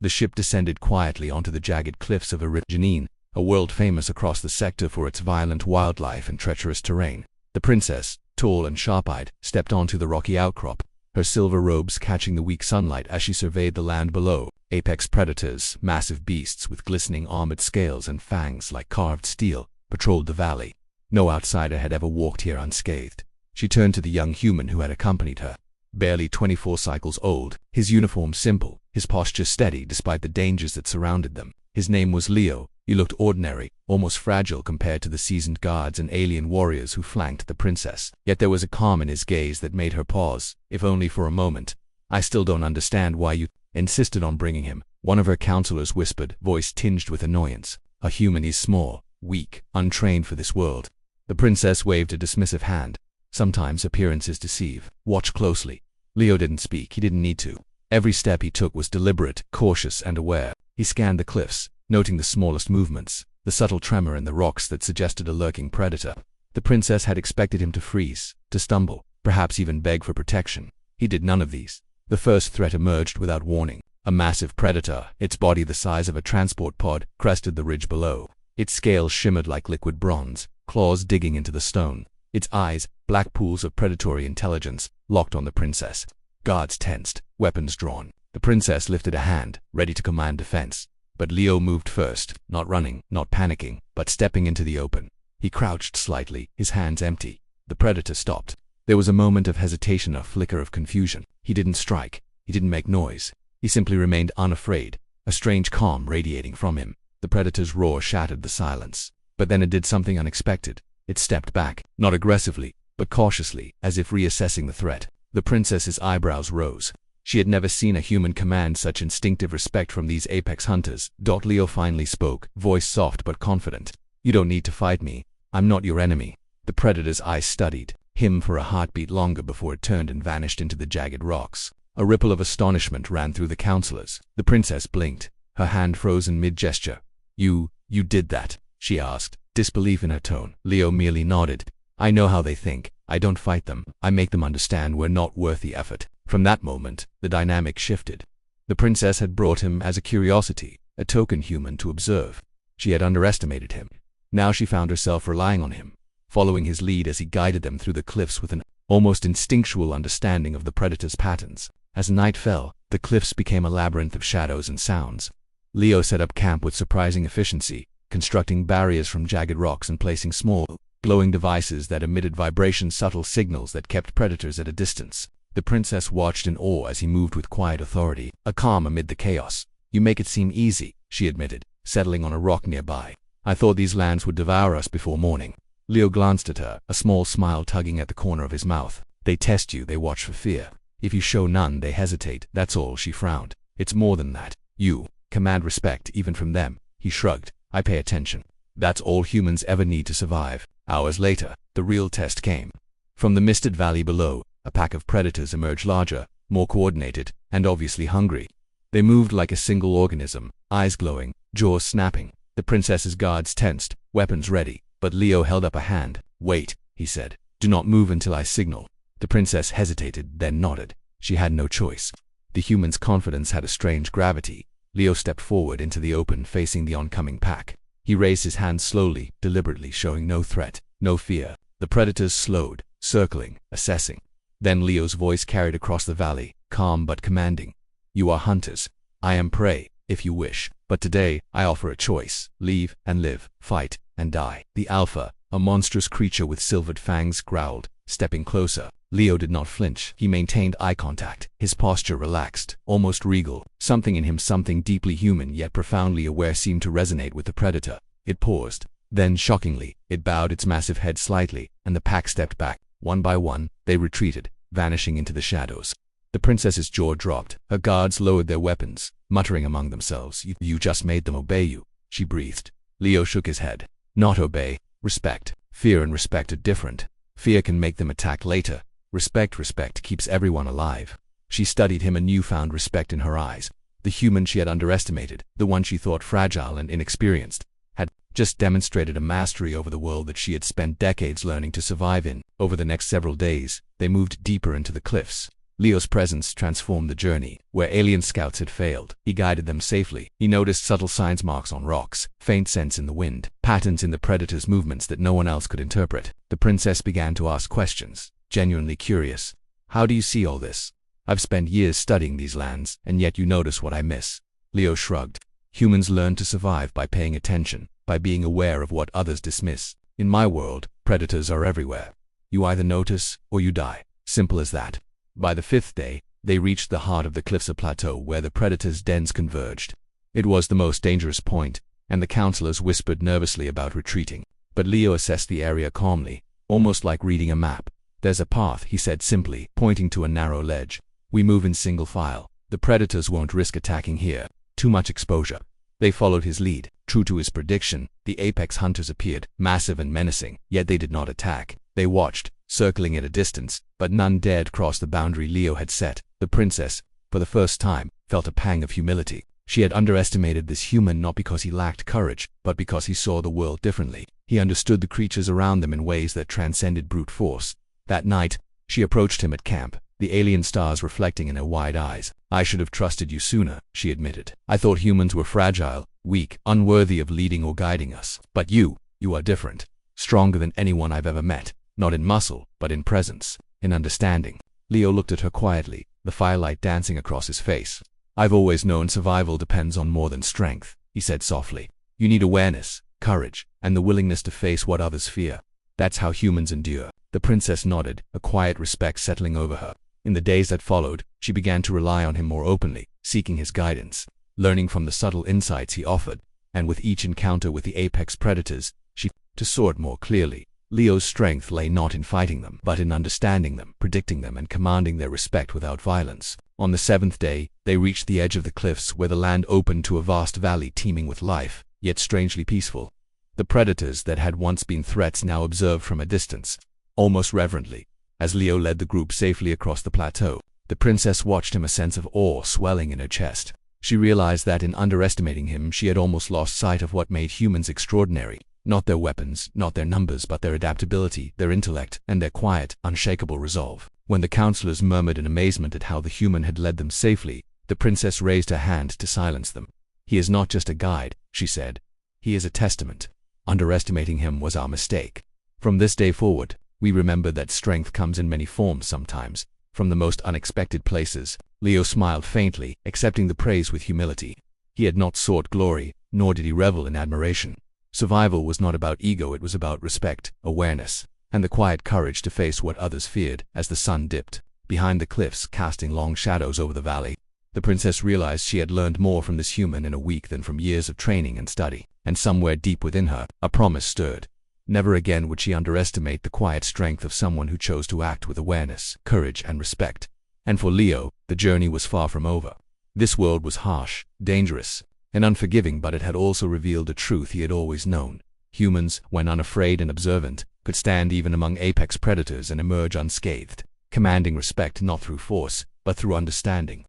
The ship descended quietly onto the jagged cliffs of Janine, a world famous across the sector for its violent wildlife and treacherous terrain. The princess, tall and sharp-eyed, stepped onto the rocky outcrop, her silver robes catching the weak sunlight as she surveyed the land below. Apex predators, massive beasts with glistening armored scales and fangs like carved steel, patrolled the valley. No outsider had ever walked here unscathed. She turned to the young human who had accompanied her. Barely 24 cycles old, his uniform simple, his posture steady despite the dangers that surrounded them. His name was Leo. He looked ordinary, almost fragile compared to the seasoned guards and alien warriors who flanked the princess. Yet there was a calm in his gaze that made her pause, if only for a moment. "I still don't understand why you insisted on bringing him," one of her counselors whispered, voice tinged with annoyance. "A human is small, weak, untrained for this world." The princess waved a dismissive hand. "Sometimes appearances deceive. Watch closely." Leo didn't speak. He didn't need to. Every step he took was deliberate, cautious, and aware. He scanned the cliffs, noting the smallest movements, the subtle tremor in the rocks that suggested a lurking predator. The princess had expected him to freeze, to stumble, perhaps even beg for protection. He did none of these. The first threat emerged without warning. A massive predator, its body the size of a transport pod, crested the ridge below. Its scales shimmered like liquid bronze, claws digging into the stone. Its eyes, black pools of predatory intelligence, locked on the princess. Guards tensed, weapons drawn. The princess lifted a hand, ready to command defense. But Leo moved first, not running, not panicking, but stepping into the open. He crouched slightly, his hands empty. The predator stopped. There was a moment of hesitation, a flicker of confusion. He didn't strike. He didn't make noise. He simply remained unafraid, a strange calm radiating from him. The predator's roar shattered the silence. But then it did something unexpected. It stepped back, not aggressively, but cautiously, as if reassessing the threat. The princess's eyebrows rose. She had never seen a human command such instinctive respect from these apex hunters. Leo finally spoke, voice soft but confident. "You don't need to fight me. I'm not your enemy." The predator's eyes studied him for a heartbeat longer before it turned and vanished into the jagged rocks. A ripple of astonishment ran through the counselors. The princess blinked, her hand frozen mid-gesture. You did that?" she asked, disbelief in her tone. Leo merely nodded. "I know how they think. I don't fight them. I make them understand we're not worth the effort." From that moment, the dynamic shifted. The princess had brought him as a curiosity, a token human to observe. She had underestimated him. Now she found herself relying on him, following his lead as he guided them through the cliffs with an almost instinctual understanding of the predator's patterns. As night fell, the cliffs became a labyrinth of shadows and sounds. Leo set up camp with surprising efficiency, constructing barriers from jagged rocks and placing small, glowing devices that emitted vibration subtle signals that kept predators at a distance. The princess watched in awe as he moved with quiet authority, a calm amid the chaos. "You make it seem easy," she admitted, settling on a rock nearby. "I thought these lands would devour us before morning." Leo glanced at her, a small smile tugging at the corner of his mouth. "They test you, they watch for fear. If you show none, they hesitate, that's all." She frowned. "It's more than that. You command respect even from them." He shrugged. "I pay attention. That's all humans ever need to survive." Hours later, the real test came. From the misted valley below, a pack of predators emerged, larger, more coordinated, and obviously hungry. They moved like a single organism, eyes glowing, jaws snapping. The princess's guards tensed, weapons ready, but Leo held up a hand. "Wait," he said. "Do not move until I signal." The princess hesitated, then nodded. She had no choice. The human's confidence had a strange gravity. Leo stepped forward into the open, facing the oncoming pack. He raised his hand slowly, deliberately, showing no threat, no fear. The predators slowed, circling, assessing. Then Leo's voice carried across the valley, calm but commanding. "You are hunters. I am prey, if you wish. But today, I offer a choice. Leave and live, fight and die." The Alpha, a monstrous creature with silvered fangs, growled, stepping closer. Leo did not flinch. He maintained eye contact, his posture relaxed, almost regal. Something in him, something deeply human yet profoundly aware, seemed to resonate with the predator. It paused. Then, shockingly, it bowed its massive head slightly, and the pack stepped back. One by one, they retreated, vanishing into the shadows. The princess's jaw dropped. Her guards lowered their weapons, muttering among themselves. You just made them obey you," she breathed. Leo shook his head. "Not obey. Respect. Fear and respect are different. Fear can make them attack later. Respect keeps everyone alive." She studied him, a newfound respect in her eyes. The human she had underestimated, the one she thought fragile and inexperienced, had just demonstrated a mastery over the world that she had spent decades learning to survive in. Over the next several days, they moved deeper into the cliffs. Leo's presence transformed the journey. Where alien scouts had failed, he guided them safely. He noticed subtle signs, marks on rocks, faint scents in the wind, patterns in the predator's movements that no one else could interpret. The princess began to ask questions, genuinely curious. How do you see all this? I've spent years studying these lands, and yet you notice what I miss. Leo shrugged. Humans learn to survive by paying attention, by being aware of what others dismiss. In my world, predators are everywhere. You either notice, or you die. Simple as that. By the 5th day, they reached the heart of the cliffs, a plateau where the predators' dens converged. It was the most dangerous point, and the counselors whispered nervously about retreating. But Leo assessed the area calmly, almost like reading a map. There's a path, he said simply, pointing to a narrow ledge. We move in single file. The predators won't risk attacking here. Too much exposure. They followed his lead. True to his prediction, the apex hunters appeared, massive and menacing, yet they did not attack. They watched, circling at a distance, but none dared cross the boundary Leo had set. The princess, for the first time, felt a pang of humility. She had underestimated this human not because he lacked courage, but because he saw the world differently. He understood the creatures around them in ways that transcended brute force. That night, she approached him at camp, the alien stars reflecting in her wide eyes. I should have trusted you sooner, she admitted. I thought humans were fragile, weak, unworthy of leading or guiding us. But you are different. Stronger than anyone I've ever met. Not in muscle, but in presence, in understanding. Leo looked at her quietly, the firelight dancing across his face. I've always known survival depends on more than strength, he said softly. You need awareness, courage, and the willingness to face what others fear. That's how humans endure. The princess nodded, a quiet respect settling over her. In the days that followed, she began to rely on him more openly, seeking his guidance, learning from the subtle insights he offered, and with each encounter with the apex predators, she to sort more clearly. Leo's strength lay not in fighting them, but in understanding them, predicting them, and commanding their respect without violence. On the 7th day, they reached the edge of the cliffs where the land opened to a vast valley teeming with life, yet strangely peaceful. The predators that had once been threats now observed from a distance, almost reverently. As Leo led the group safely across the plateau, the princess watched him, a sense of awe swelling in her chest. She realized that in underestimating him, she had almost lost sight of what made humans extraordinary. Not their weapons, not their numbers, but their adaptability, their intellect, and their quiet, unshakable resolve. When the counselors murmured in amazement at how the human had led them safely, the princess raised her hand to silence them. He is not just a guide, she said. He is a testament. Underestimating him was our mistake. From this day forward, we remember that strength comes in many forms sometimes, from the most unexpected places. Leo smiled faintly, accepting the praise with humility. He had not sought glory, nor did he revel in admiration. Survival was not about ego, it was about respect, awareness, and the quiet courage to face what others feared. As the sun dipped behind the cliffs, casting long shadows over the valley, the princess realized she had learned more from this human in a week than from years of training and study. And somewhere deep within her, a promise stirred. Never again would she underestimate the quiet strength of someone who chose to act with awareness, courage, and respect. And for Leo, the journey was far from over. This world was harsh, dangerous, and unforgiving, but it had also revealed a truth he had always known. Humans, when unafraid and observant, could stand even among apex predators and emerge unscathed, commanding respect not through force, but through understanding.